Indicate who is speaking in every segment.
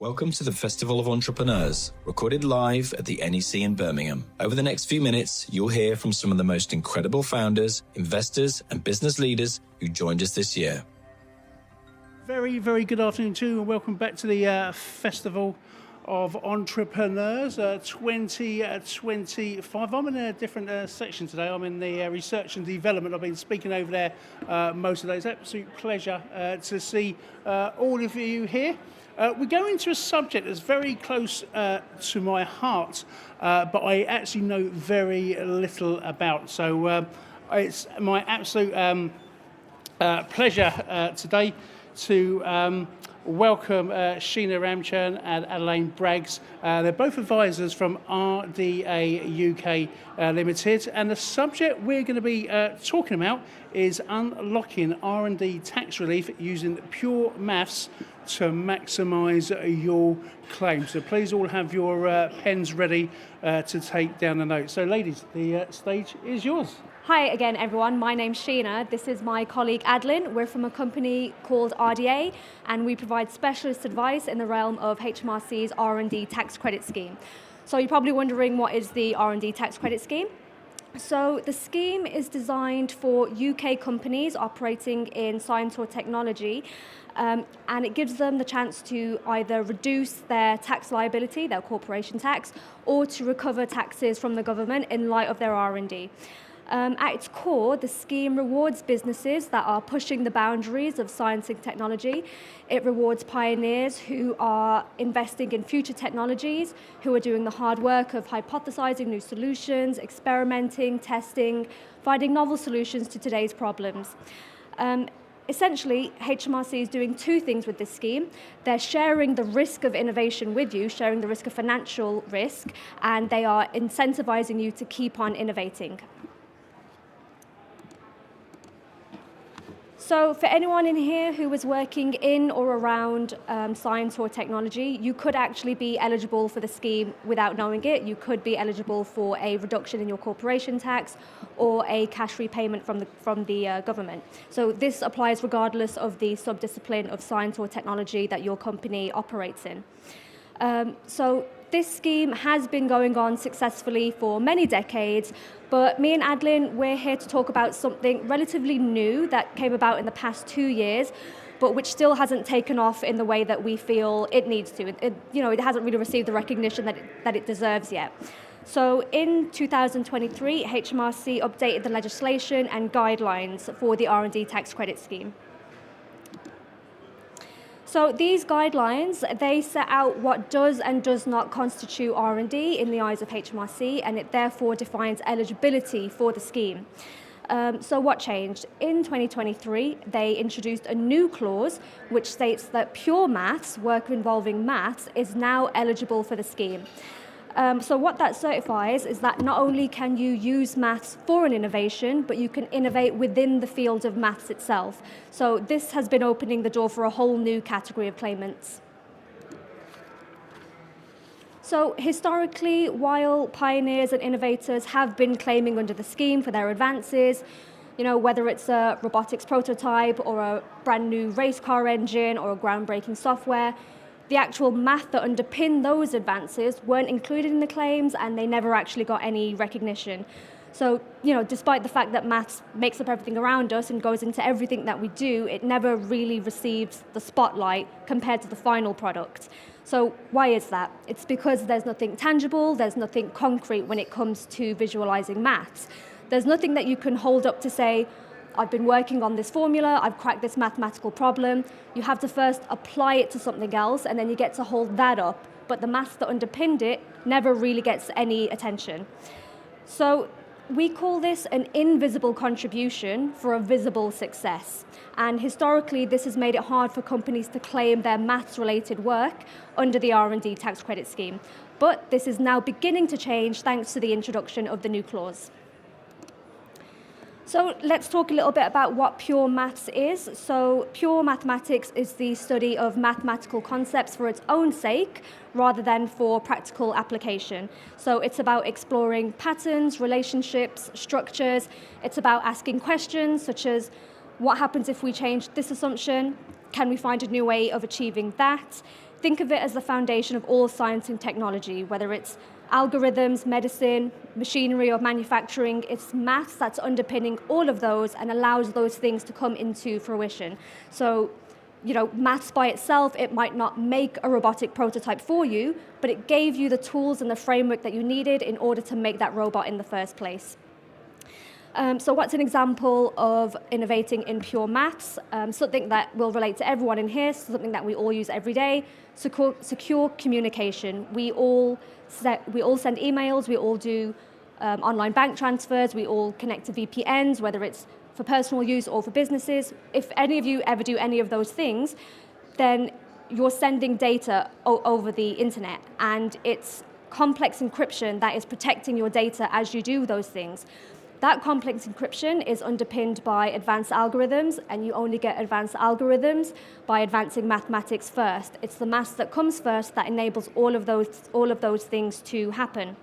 Speaker 1: Welcome to the Festival of Entrepreneurs, recorded live at the NEC in Birmingham. Over the next few minutes, you'll hear from some of the most incredible founders, investors, and business leaders who joined us this year.
Speaker 2: Very, very good afternoon too, and welcome back to the Festival of Entrepreneurs 2025. I'm in a different section today. I'm in the research and development. I've been speaking over there most of the days. Absolute pleasure to see all of you here. We're going to a subject that's very close to my heart, but I actually know very little about. So it's my absolute pleasure today to welcome Sheena Ramchand and Elaine Braggs. They're both advisors from RDA UK Limited, and the subject we're going to be talking about is unlocking R&D tax relief using pure maths to maximise your claim. So please all have your pens ready to take down the notes. So ladies, the stage is yours.
Speaker 3: Hi again, everyone. My name's Sheena. This is my colleague Adeline. We're from a company called RDA, and we provide specialist advice in the realm of HMRC's R&D tax credit scheme. So you're probably wondering, what is the R&D tax credit scheme? So the scheme is designed for UK companies operating in science or technology, and it gives them the chance to either reduce their tax liability, their corporation tax, or to recover taxes from the government in light of their R&D. At its core, the scheme rewards businesses that are pushing the boundaries of science and technology. It rewards pioneers who are investing in future technologies, who are doing the hard work of hypothesizing new solutions, experimenting, testing, finding novel solutions to today's problems. Essentially, HMRC is doing two things with this scheme. They're sharing the risk of innovation with you, sharing the risk of financial risk, and they are incentivizing you to keep on innovating. So for anyone in here who is working in or around science or technology, you could actually be eligible for the scheme without knowing it. You could be eligible for a reduction in your corporation tax or a cash repayment from the government. So this applies regardless of the subdiscipline of science or technology that your company operates in. So this scheme has been going on successfully for many decades, but me and Adeline, we're here to talk about something relatively new that came about in the past 2 years, but which still hasn't taken off in the way that we feel it needs to. It hasn't really received the recognition that it deserves yet. So in 2023, HMRC updated the legislation and guidelines for the R&D tax credit scheme. So these guidelines, they set out what does and does not constitute R&D in the eyes of HMRC, and it therefore defines eligibility for the scheme. So what changed? In 2023, they introduced a new clause which states that pure maths, work involving maths, is now eligible for the scheme. So what that certifies is that not only can you use maths for an innovation, but you can innovate within the field of maths itself. So this has been opening the door for a whole new category of claimants. So historically, while pioneers and innovators have been claiming under the scheme for their advances, whether it's a robotics prototype or a brand new race car engine or a groundbreaking software, the actual math that underpin those advances weren't included in the claims, and they never actually got any recognition. So, despite the fact that maths makes up everything around us and goes into everything that we do, it never really receives the spotlight compared to the final product. So why is that? It's because there's nothing tangible, there's nothing concrete when it comes to visualizing maths. There's nothing that you can hold up to say, I've been working on this formula, I've cracked this mathematical problem. You have to first apply it to something else, and then you get to hold that up, but the maths that underpinned it never really gets any attention. So we call this an invisible contribution for a visible success. And historically, this has made it hard for companies to claim their maths-related work under the R&D tax credit scheme. But this is now beginning to change thanks to the introduction of the new clause. So let's talk a little bit about what pure maths is. So pure mathematics is the study of mathematical concepts for its own sake, rather than for practical application. So it's about exploring patterns, relationships, structures. It's about asking questions such as, what happens if we change this assumption? Can we find a new way of achieving that? think of it as the foundation of all science and technology, whether it's algorithms, medicine, machinery, or manufacturing. It's maths that's underpinning all of those and allows those things to come into fruition. So, maths by itself, it might not make a robotic prototype for you, but it gave you the tools and the framework that you needed in order to make that robot in the first place. So what's an example of innovating in pure maths? Something that will relate to everyone in here, something that we all use every day, secure communication. We all send emails, we all do online bank transfers, we all connect to VPNs, whether it's for personal use or for businesses. If any of you ever do any of those things, then you're sending data over the internet, and it's complex encryption that is protecting your data as you do those things. That complex encryption is underpinned by advanced algorithms, and you only get advanced algorithms by advancing mathematics first. It's the maths that comes first that enables all of those things to happen.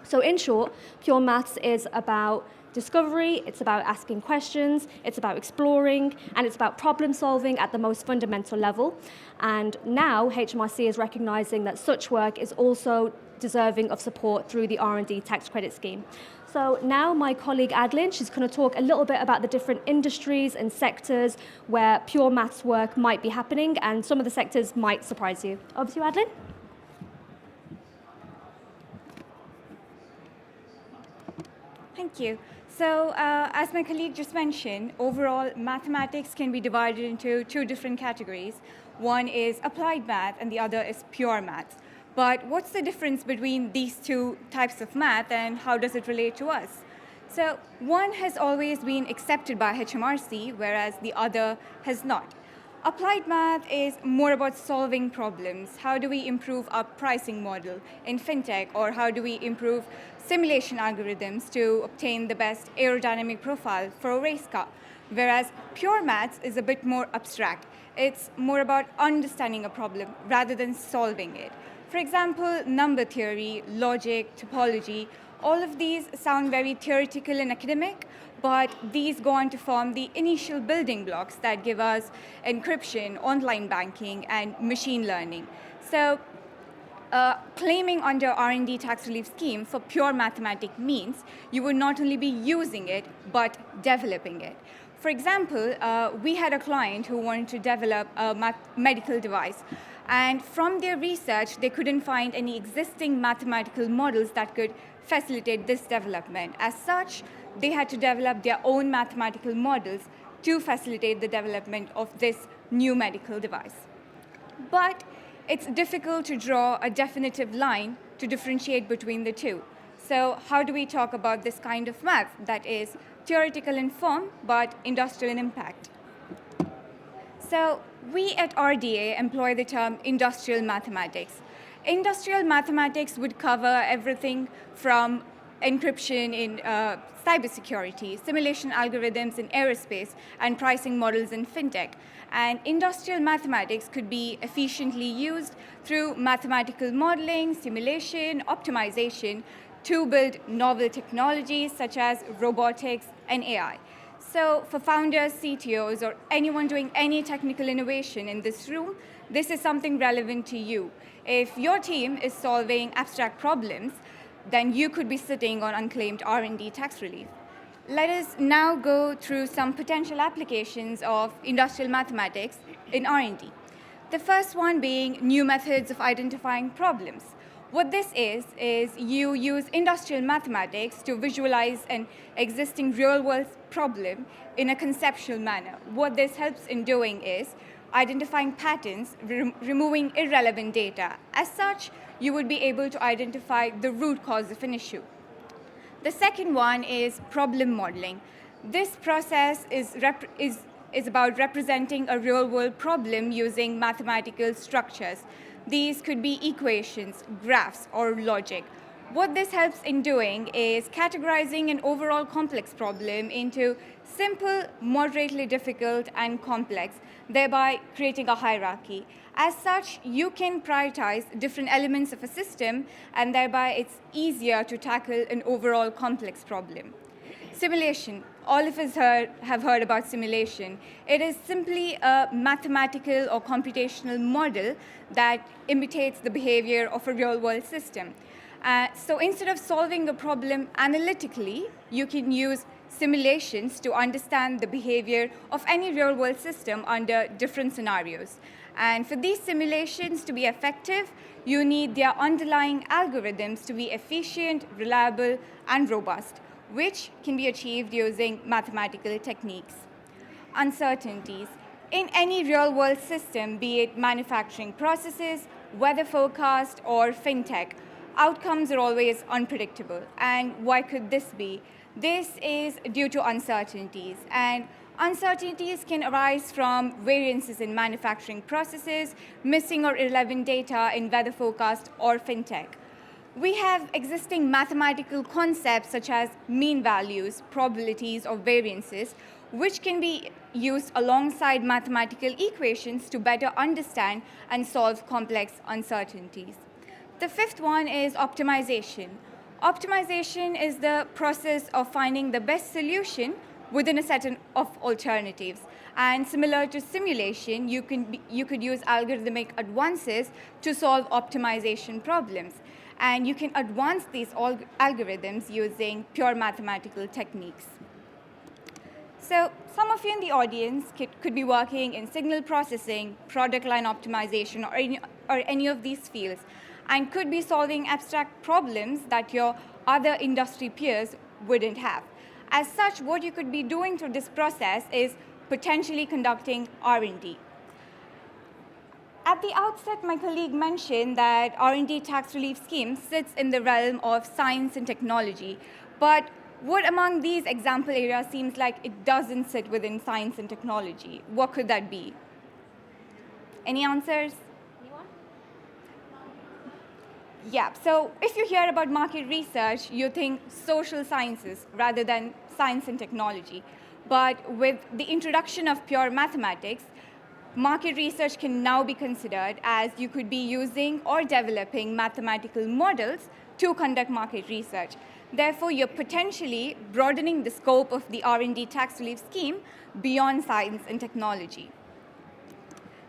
Speaker 3: So in short, pure maths is about discovery, it's about asking questions, it's about exploring, and it's about problem solving at the most fundamental level. And now HMRC is recognizing that such work is also deserving of support through the R&D tax credit scheme. So now my colleague Adeline, she's going to talk a little bit about the different industries and sectors where pure maths work might be happening, and some of the sectors might surprise you. Over to you, Adeline.
Speaker 4: Thank you. So as my colleague just mentioned, overall mathematics can be divided into two different categories. One is applied math and the other is pure maths. But what's the difference between these two types of math, and how does it relate to us? So one has always been accepted by HMRC, whereas the other has not. Applied math is more about solving problems. How do we improve our pricing model in fintech, or how do we improve simulation algorithms to obtain the best aerodynamic profile for a race car? Whereas pure maths is a bit more abstract. It's more about understanding a problem rather than solving it. For example, number theory, logic, topology, all of these sound very theoretical and academic, but these go on to form the initial building blocks that give us encryption, online banking, and machine learning. So claiming under R&D tax relief scheme for pure mathematics means you would not only be using it, but developing it. For example, we had a client who wanted to develop a medical device. And from their research, they couldn't find any existing mathematical models that could facilitate this development. As such, they had to develop their own mathematical models to facilitate the development of this new medical device. But it's difficult to draw a definitive line to differentiate between the two. So how do we talk about this kind of math that is theoretical in form, but industrial in impact? So we at RDA employ the term industrial mathematics. Industrial mathematics would cover everything from encryption in cybersecurity, simulation algorithms in aerospace, and pricing models in fintech. And industrial mathematics could be efficiently used through mathematical modeling, simulation, optimization to build novel technologies such as robotics and AI. So for founders, CTOs, or anyone doing any technical innovation in this room, this is something relevant to you. If your team is solving abstract problems, then you could be sitting on unclaimed R&D tax relief. Let us now go through some potential applications of industrial mathematics in R&D. The first one being new methods of identifying problems. What this is you use industrial mathematics to visualize an existing real-world problem in a conceptual manner. What this helps in doing is identifying patterns, removing irrelevant data. As such, you would be able to identify the root cause of an issue. The second one is problem modeling. This process is about representing a real-world problem using mathematical structures. These could be equations, graphs, or logic. What this helps in doing is categorizing an overall complex problem into simple, moderately difficult, and complex, thereby creating a hierarchy. As such, you can prioritize different elements of a system, and thereby it's easier to tackle an overall complex problem. Simulation. All of us have heard about simulation. It is simply a mathematical or computational model that imitates the behavior of a real-world system. So instead of solving a problem analytically, you can use simulations to understand the behavior of any real-world system under different scenarios. And for these simulations to be effective, you need their underlying algorithms to be efficient, reliable, and robust, which can be achieved using mathematical techniques. Uncertainties. In any real-world system, be it manufacturing processes, weather forecast, or fintech, outcomes are always unpredictable. And why could this be? This is due to uncertainties. And uncertainties can arise from variances in manufacturing processes, missing or irrelevant data in weather forecast or fintech. We have existing mathematical concepts such as mean values, probabilities, or variances, which can be used alongside mathematical equations to better understand and solve complex uncertainties. The fifth one is optimization. Optimization is the process of finding the best solution within a set of alternatives. And similar to simulation, you could use algorithmic advances to solve optimization problems. And you can advance these algorithms using pure mathematical techniques. So some of you in the audience could be working in signal processing, product line optimization, or any of these fields, and could be solving abstract problems that your other industry peers wouldn't have. As such, what you could be doing through this process is potentially conducting R&D. At the outset, my colleague mentioned that R&D tax relief scheme sits in the realm of science and technology. But what among these example areas seems like it doesn't sit within science and technology? What could that be? Any answers? Anyone? Yeah, so if you hear about market research, you think social sciences rather than science and technology. But with the introduction of pure mathematics, market research can now be considered as you could be using or developing mathematical models to conduct market research. Therefore, you're potentially broadening the scope of the R&D tax relief scheme beyond science and technology.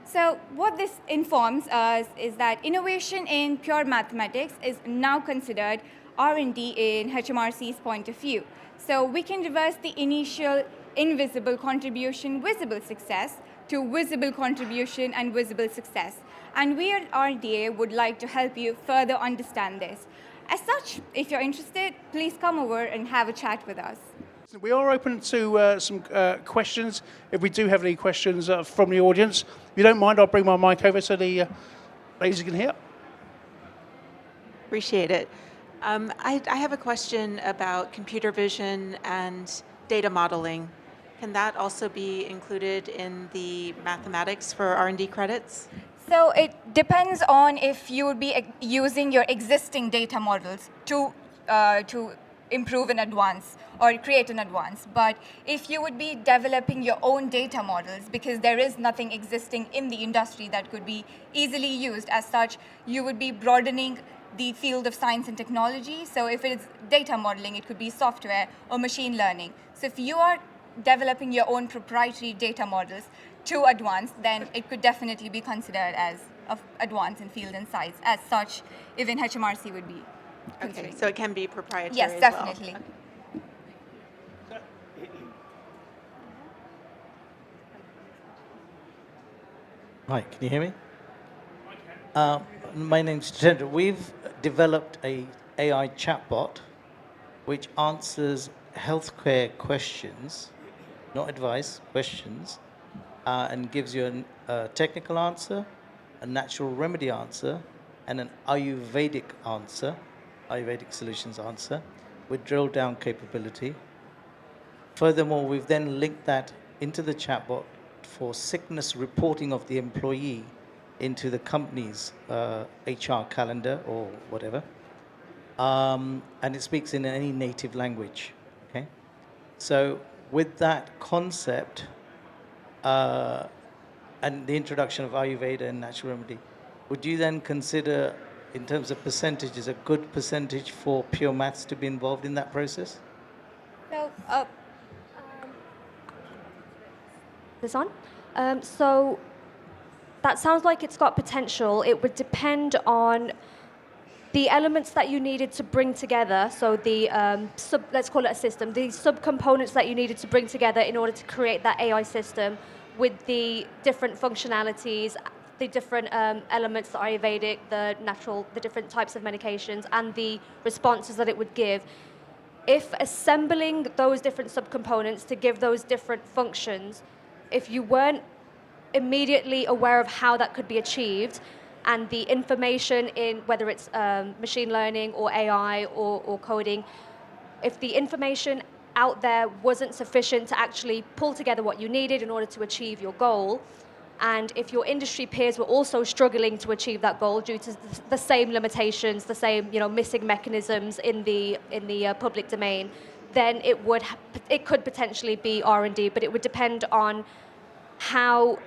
Speaker 4: So what this informs us is that innovation in pure mathematics is now considered R&D in HMRC's point of view. So we can reverse the initial invisible contribution, visible success, to visible contribution and visible success. And we at RDA would like to help you further understand this. As such, if you're interested, please come over and have a chat with us.
Speaker 2: We are open to some questions, if we do have any questions from the audience. If you don't mind, I'll bring my mic over so the ladies can hear.
Speaker 5: Appreciate it. I have a question about computer vision and data modeling. Can that also be included in the mathematics for R&D credits?
Speaker 4: So it depends on if you would be using your existing data models to improve and advance or create an advance. But if you would be developing your own data models, because there is nothing existing in the industry that could be easily used as such, you would be broadening the field of science and technology. So if it is data modeling, it could be software or machine learning. So if you are developing your own proprietary data models to advance, then it could definitely be considered as advance in field and size. As such, even HMRC would be considering.
Speaker 5: Okay, so it can be proprietary
Speaker 4: yes,
Speaker 5: as
Speaker 4: definitely.
Speaker 5: well. Okay.
Speaker 6: Hi, can you hear me? My name's Jitendra. We've developed a AI chatbot which answers healthcare questions, not advice, questions, and gives you a technical answer, a natural remedy answer, and an Ayurvedic answer, Ayurvedic solutions answer, with drill down capability. Furthermore, we've then linked that into the chatbot for sickness reporting of the employee into the company's HR calendar or whatever. And it speaks in any native language. Okay? So with that concept and the introduction of Ayurveda and natural remedy, would you then consider, in terms of percentages, a good percentage for pure maths to be involved in that process?
Speaker 4: So
Speaker 3: This on? So that sounds like it's got potential. It would depend on the elements that you needed to bring together. So the let's call it a system. The subcomponents that you needed to bring together in order to create that AI system with the different functionalities, the different elements, the Ayurvedic, the different types of medications, and the responses that it would give. If assembling those different subcomponents to give those different functions, if you weren't immediately aware of how that could be achieved, and the information in whether it's machine learning or AI or coding, if the information out there wasn't sufficient to actually pull together what you needed in order to achieve your goal, and if your industry peers were also struggling to achieve that goal due to the same limitations, the same missing mechanisms in the public domain, then it could potentially be R&D, but it would depend on how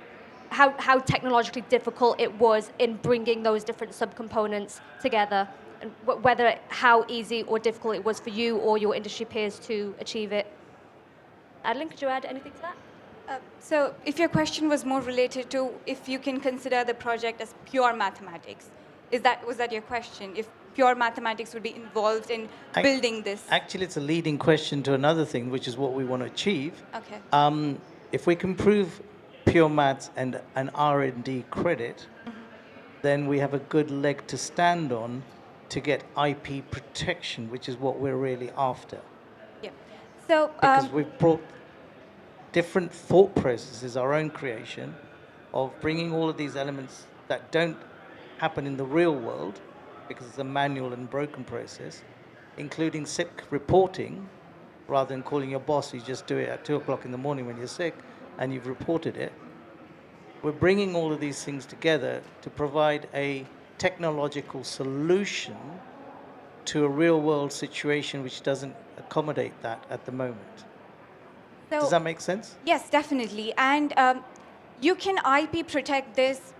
Speaker 3: technologically difficult it was in bringing those different subcomponents together, and whether how easy or difficult it was for you or your industry peers to achieve it. Adeline, could you add anything to that?
Speaker 4: So if your question was more related to if you can consider the project as pure mathematics, was that your question? If pure mathematics would be involved in building this?
Speaker 6: Actually, it's a leading question to another thing, which is what we want to achieve.
Speaker 4: Okay.
Speaker 6: If we can prove pure maths and an R&D credit, then we have a good leg to stand on to get IP protection, which is what we're really after.
Speaker 4: Yeah. So
Speaker 6: Because we've brought different thought processes, our own creation, of bringing all of these elements that don't happen in the real world, because it's a manual and broken process, including sick reporting. Rather than calling your boss, you just do it at 2 o'clock in the morning when you're sick and you've reported it. We're bringing all of these things together to provide a technological solution to a real world situation which doesn't accommodate that at the moment. Does that make sense?
Speaker 4: Yes, definitely. And you can IP protect this.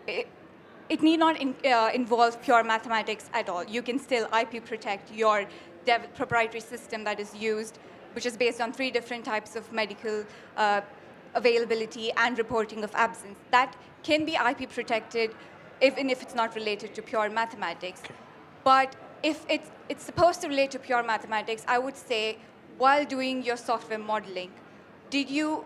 Speaker 4: It need not involve pure mathematics at all. You can still IP protect your proprietary system that is used, which is based on 3 different types of medical availability and reporting of absence. That can be IP protected even if it's not related to pure mathematics.
Speaker 6: Okay.
Speaker 4: But if it's supposed to relate to pure mathematics, I would say while doing your software modeling, did you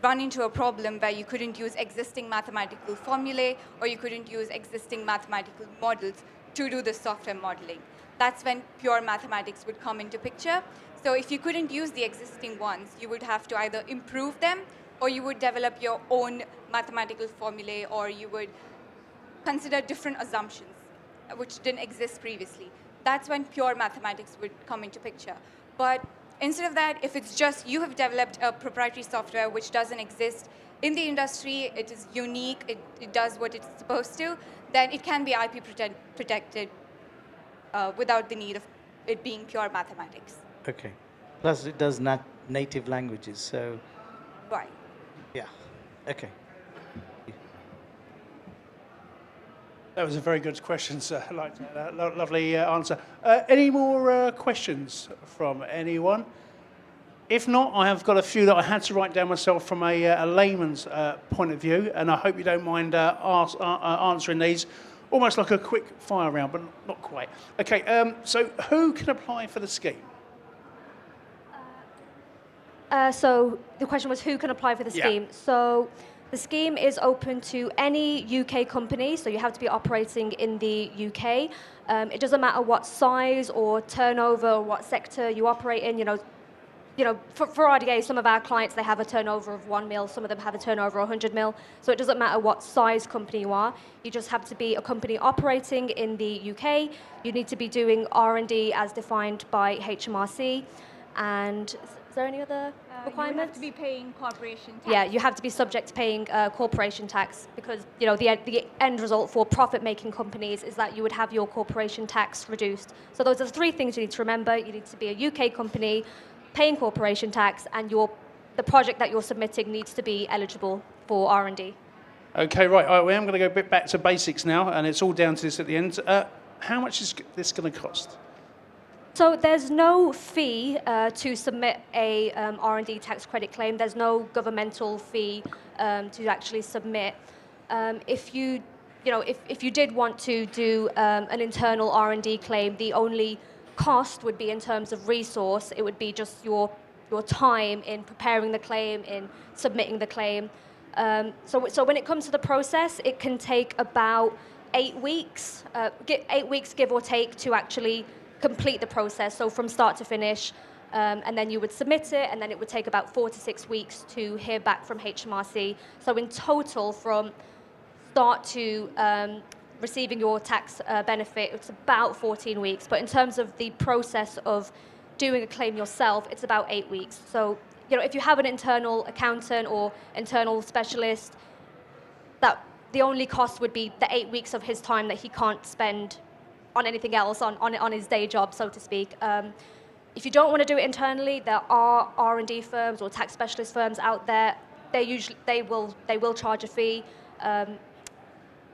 Speaker 4: run into a problem where you couldn't use existing mathematical formulae or you couldn't use existing mathematical models to do the software modeling? That's when pure mathematics would come into picture. So if you couldn't use the existing ones, you would have to either improve them or you would develop your own mathematical formulae, or you would consider different assumptions which didn't exist previously. That's when pure mathematics would come into picture. But instead of that, if it's just you have developed a proprietary software which doesn't exist in the industry, it is unique, it does what it's supposed to, then it can be IP protected without the need of it being pure mathematics.
Speaker 6: Okay. Plus, it does native languages, so
Speaker 4: Right.
Speaker 6: yeah. Okay.
Speaker 2: That was a very good question, sir. I liked that. Lovely answer. Any more questions from anyone? If not, I have got a few that I had to write down myself from a layman's point of view, and I hope you don't mind answering these. Almost like a quick fire round, but not quite. Okay, so who can apply for the scheme?
Speaker 3: So the question was who can apply for the scheme. So the scheme is open to any UK company, so you have to be operating in the UK. It doesn't matter what size or turnover or what sector you operate in. For RDA, some of our clients, they have a turnover of 1 mil, some of them have a turnover of 100 mil. So it doesn't matter what size company you are. You just have to be a company operating in the UK. You need to be doing R&D as defined by HMRC. And is there any other requirements?
Speaker 4: You have to be paying corporation tax.
Speaker 3: Yeah, you have to be subject to paying corporation tax because the end result for profit-making companies is that you would have your corporation tax reduced. So those are the 3 things you need to remember. You need to be a UK company, paying corporation tax, and the project that you're submitting needs to be eligible for R&D.
Speaker 2: Okay, right. I am going to go a bit back to basics now, and it's all down to this at the end. How much is this going to cost?
Speaker 3: So there's no fee to submit a R&D tax credit claim. There's no governmental fee to actually submit. If you did want to do an internal R&D claim, the only cost would be in terms of resource. It would be just your time in preparing the claim, in submitting the claim. So when it comes to the process, it can take about 8 weeks, 8 weeks give or take, to actually complete the process. So from start to finish, and then you would submit it, and then it would take about 4 to 6 weeks to hear back from HMRC. So in total, from start to receiving your tax benefit, it's about 14 weeks. But in terms of the process of doing a claim yourself, it's about 8 weeks. So, if you have an internal accountant or internal specialist, that the only cost would be the 8 weeks of his time that he can't spend on anything else, on his day job, so to speak. If you don't want to do it internally, there are R&D firms or tax specialist firms out there. They will charge a fee.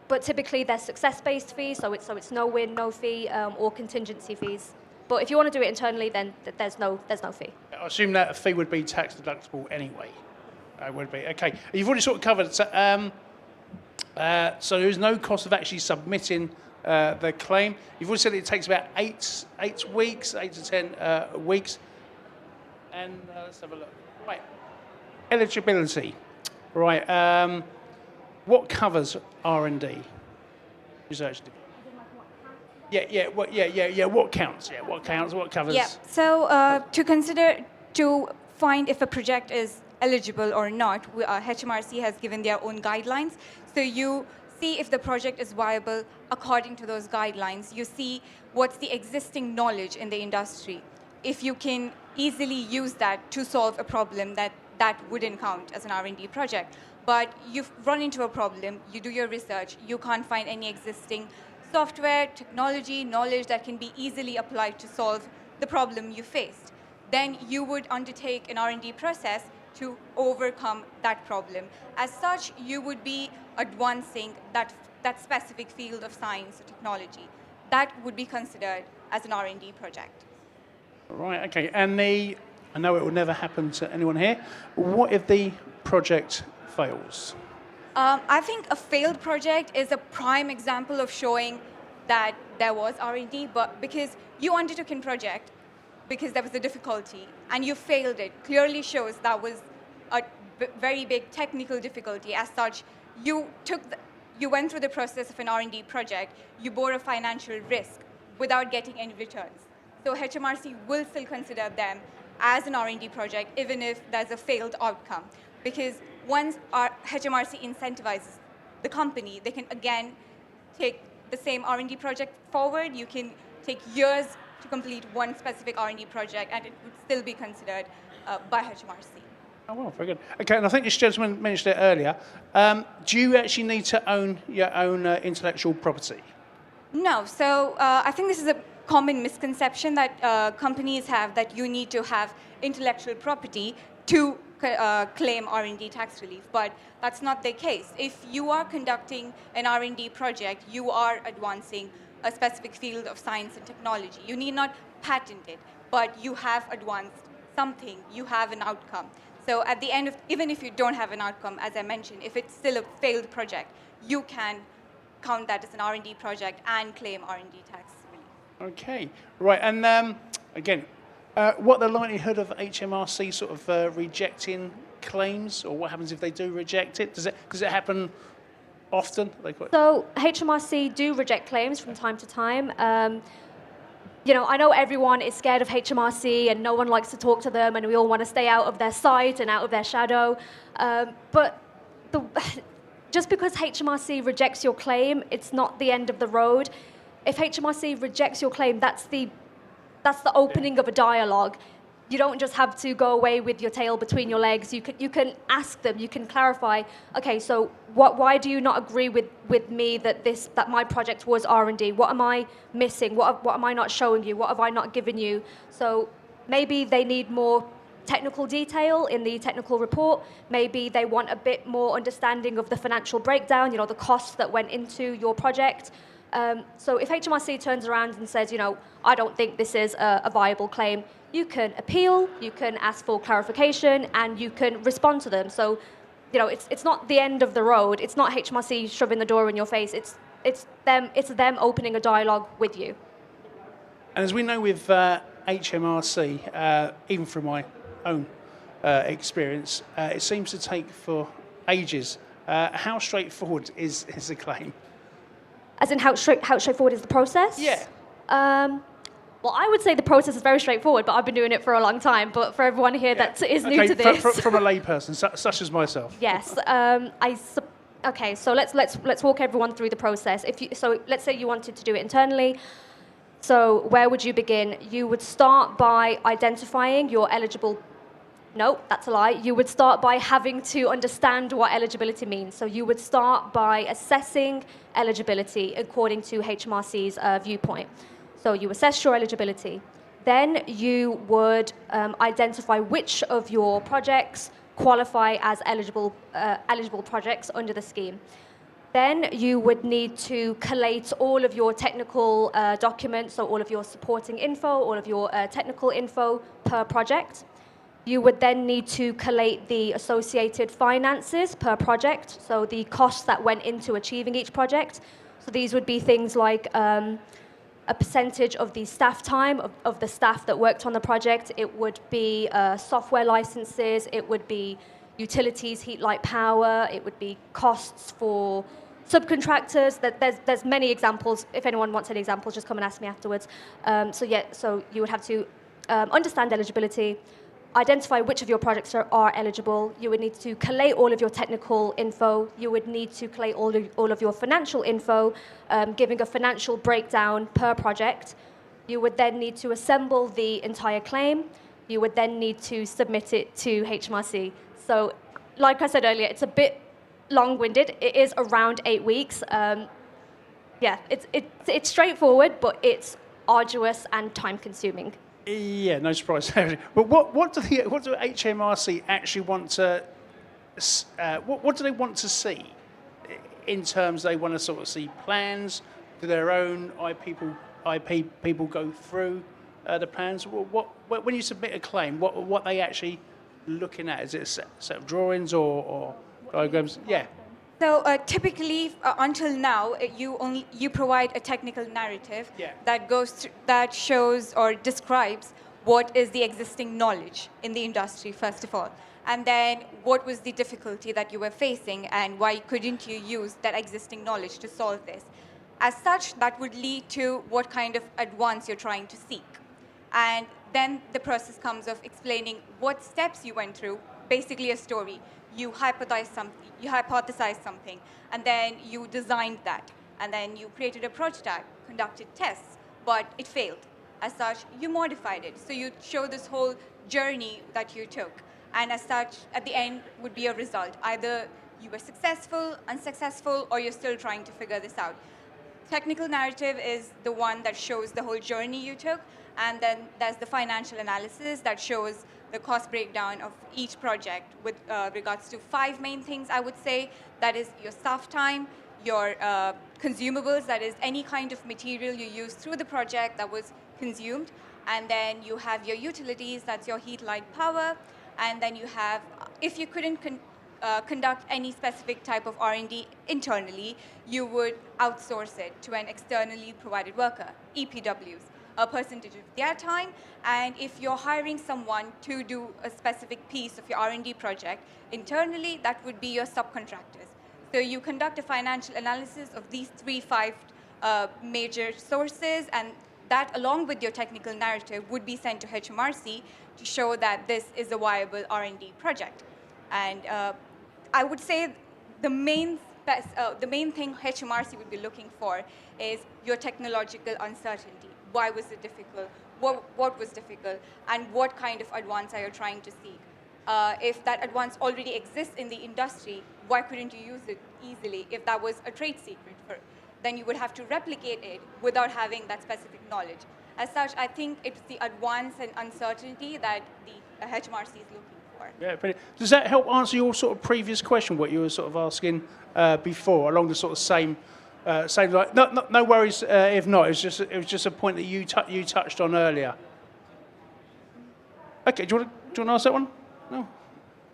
Speaker 3: But typically they're success-based fees, so it's no win, no fee, or contingency fees. But if you want to do it internally, then there's no fee.
Speaker 2: I assume that a fee would be tax deductible anyway. It would be. Okay, you've already sort of covered it. So there is no cost of actually submitting the claim. You've already said it takes about 8 weeks, 8 to 10 weeks. And let's have a look. Right, eligibility. Right. What covers R&D? Research. Yeah. What counts? Yeah, what counts? What covers?
Speaker 4: Yeah. So to find if a project is eligible or not, HMRC has given their own guidelines. So you see if the project is viable according to those guidelines. You see what's the existing knowledge in the industry. If you can easily use that to solve a problem, that wouldn't count as an R&D project. But you've run into a problem, you do your research, you can't find any existing software, technology, knowledge that can be easily applied to solve the problem you faced. Then you would undertake an R&D process to overcome that problem. As such, you would be advancing that specific field of science or technology. That would be considered as an R&D project.
Speaker 2: Right, okay. And I know it will never happen to anyone here. What if the project fails?
Speaker 4: I think a failed project is a prime example of showing that there was R&D, but because you undertook a project because there was a difficulty and you failed it, clearly shows that was a very big technical difficulty. As such, you went through the process of an R&D project, you bore a financial risk without getting any returns. So HMRC will still consider them as an R&D project, even if there's a failed outcome. Because once our HMRC incentivizes the company, they can again take the same R&D project forward. You can take years to complete one specific R&D project, and it would still be considered by HMRC.
Speaker 2: Oh, well, very good. Okay, and I think this gentleman mentioned it earlier. Do you actually need to own your own intellectual property?
Speaker 4: No. So I think this is a common misconception that companies have, that you need to have intellectual property to claim R&D tax relief, but that's not the case. If you are conducting an R&D project, you are advancing a specific field of science and technology. You need not patent it, but you have advanced something, you have an outcome. So at the end of, even if you don't have an outcome, as I mentioned, if it's still a failed project, you can count that as an R&D project and claim R&D tax relief.
Speaker 2: Okay, right, and again, what the likelihood of HMRC sort of rejecting claims, or what happens if they do reject it? Does it happen often?
Speaker 3: So HMRC do reject claims from time to time. I know everyone is scared of HMRC and no one likes to talk to them, and we all want to stay out of their sight and out of their shadow. But just because HMRC rejects your claim, it's not the end of the road. If HMRC rejects your claim, that's the opening of a dialogue. You don't just have to go away with your tail between your legs. You can ask them. You can clarify. Okay, so why do you not agree with me that my project was R&D? What am I missing? What am I not showing you? What have I not given you? So maybe they need more technical detail in the technical report. Maybe they want a bit more understanding of the financial breakdown. The costs that went into your project. So if HMRC turns around and says, I don't think this is a viable claim, you can appeal, you can ask for clarification, and you can respond to them. So, it's not the end of the road. It's not HMRC shoving the door in your face. It's them opening a dialogue with you.
Speaker 2: And as we know with HMRC, even from my own experience, it seems to take for ages. How straightforward is the claim?
Speaker 3: As in how straightforward is the process?
Speaker 2: Yeah.
Speaker 3: Well, I would say the process is very straightforward, but I've been doing it for a long time. But for everyone here that is new to this,
Speaker 2: from a layperson such as myself.
Speaker 3: Yes. Okay. So let's walk everyone through the process. So let's say you wanted to do it internally. So where would you begin? You would start by identifying your eligible. No, that's a lie. You would start by having to understand what eligibility means. So you would start by assessing eligibility according to HMRC's viewpoint. So you assess your eligibility. Then you would identify which of your projects qualify as eligible projects under the scheme. Then you would need to collate all of your technical documents, so all of your supporting info, all of your technical info per project. You would then need to collate the associated finances per project, so the costs that went into achieving each project. So these would be things like a percentage of the staff time, of the staff that worked on the project. It would be software licenses. It would be utilities, heat, light, power. It would be costs for subcontractors. There's many examples. If anyone wants any examples, just come and ask me afterwards. So you would have to understand eligibility, identify which of your projects are eligible. You would need to collate all of your technical info. You would need to collate all of your financial info, giving a financial breakdown per project. You would then need to assemble the entire claim. You would then need to submit it to HMRC. So, like I said earlier, it's a bit long-winded. It is around 8 weeks. It's straightforward, but it's arduous and time-consuming.
Speaker 2: Yeah, no surprise. But what do HMRC actually want to? What do they want to see? In terms, they want to sort of see plans. Do their own IP people go through the plans? When you submit a claim, what they actually looking at? Is it a set of drawings or diagrams? Yeah.
Speaker 4: So typically, until now, you provide a technical narrative that shows or describes what is the existing knowledge in the industry, first of all, and then what was the difficulty that you were facing and why couldn't you use that existing knowledge to solve this. As such, that would lead to what kind of advance you're trying to seek. And then the process comes of explaining what steps you went through, basically a story. You hypothesized something, and then you designed that, and then you created a prototype, conducted tests, but it failed. As such, you modified it. So you show this whole journey that you took, and as such, at the end would be a result. Either you were successful, unsuccessful, or you're still trying to figure this out. Technical narrative is the one that shows the whole journey you took, and then there's the financial analysis that shows the cost breakdown of each project with regards to 5 main things, I would say. That is your staff time, your consumables, that is any kind of material you use through the project that was consumed. And then you have your utilities, that's your heat, light, power. And then you have, if you couldn't conduct any specific type of R&D internally, you would outsource it to an externally provided worker, EPWs. A percentage of their time, and if you're hiring someone to do a specific piece of your R&D project internally, that would be your subcontractors. So you conduct a financial analysis of these 5 major sources, and that, along with your technical narrative, would be sent to HMRC to show that this is a viable R&D project. And I would say the main thing HMRC would be looking for is your technological uncertainty. Why was it difficult? What was difficult? And what kind of advance are you trying to seek? If that advance already exists in the industry, why couldn't you use it easily? If that was a trade secret, then you would have to replicate it without having that specific knowledge. As such, I think it's the advance and uncertainty that the HMRC is looking for.
Speaker 2: Yeah, brilliant. Does that help answer your sort of previous question, what you were sort of asking before, along the sort of same save life. No worries if not. It was just a point that you touched on earlier. Okay, do you want to ask that one? No.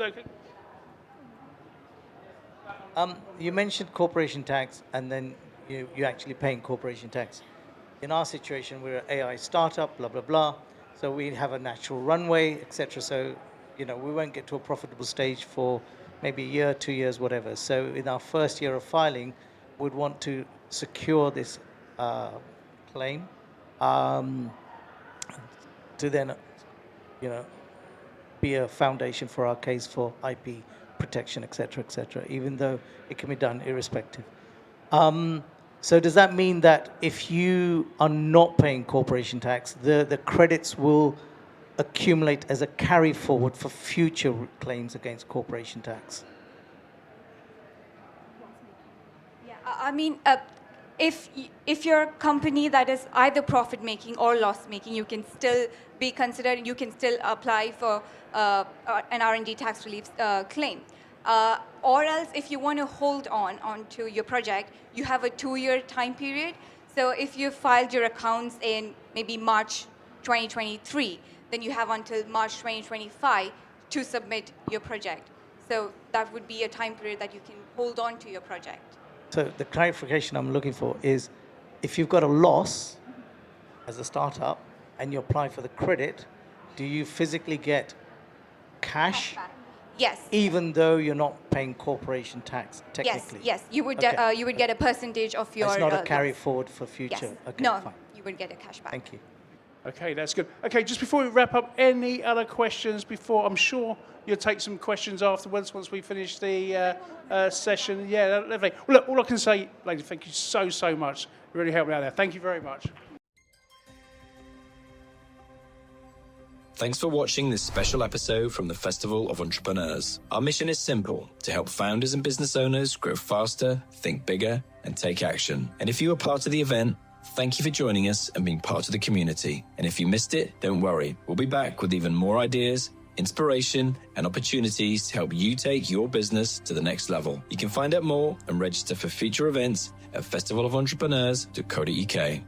Speaker 2: Okay.
Speaker 6: You mentioned corporation tax, and then you're actually paying corporation tax. In our situation, we're an AI startup, blah, blah, blah. So we have a natural runway, etc. So, we won't get to a profitable stage for maybe a year, 2 years, whatever. So in our first year of filing, we'd want to secure this claim to then, be a foundation for our case for IP protection, etc., even though it can be done irrespective. So does that mean that if you are not paying corporation tax, the credits will accumulate as a carry forward for future claims against corporation tax?
Speaker 4: Yeah, I mean, if you're a company that is either profit making or loss making, you can still be considered. You can still apply for an R&D tax relief claim. Or else, if you want to hold on to your project, you have a 2-year time period. So if you filed your accounts in maybe March 2023, then you have until March 2025 to submit your project. So that would be a time period that you can hold on to your project.
Speaker 6: So the clarification I'm looking for is, if you've got a loss as a startup and you apply for the credit, do you physically get cash?
Speaker 4: Yes.
Speaker 6: Even though you're not paying corporation tax, technically?
Speaker 4: Yes. You would you would get a percentage of your...
Speaker 6: It's not a carry forward for future?
Speaker 4: Yes.
Speaker 6: Okay,
Speaker 4: no,
Speaker 6: fine.
Speaker 4: you would get a cashback.
Speaker 6: Thank you.
Speaker 2: Okay, that's good. Okay, just before we wrap up, any other questions before? I'm sure you'll take some questions afterwards once we finish the session. Yeah, lovely. Well, look, all I can say, ladies, thank you so much. You really helped me out there. Thank you very much.
Speaker 1: Thanks for watching this special episode from the Festival of Entrepreneurs. Our mission is simple: to help founders and business owners grow faster, think bigger, and take action. And if you were part of the event, thank you for joining us and being part of the community. And if you missed it, don't worry. We'll be back with even more ideas, inspiration, and opportunities to help you take your business to the next level. You can find out more and register for future events at festivalofentrepreneurs.co.uk.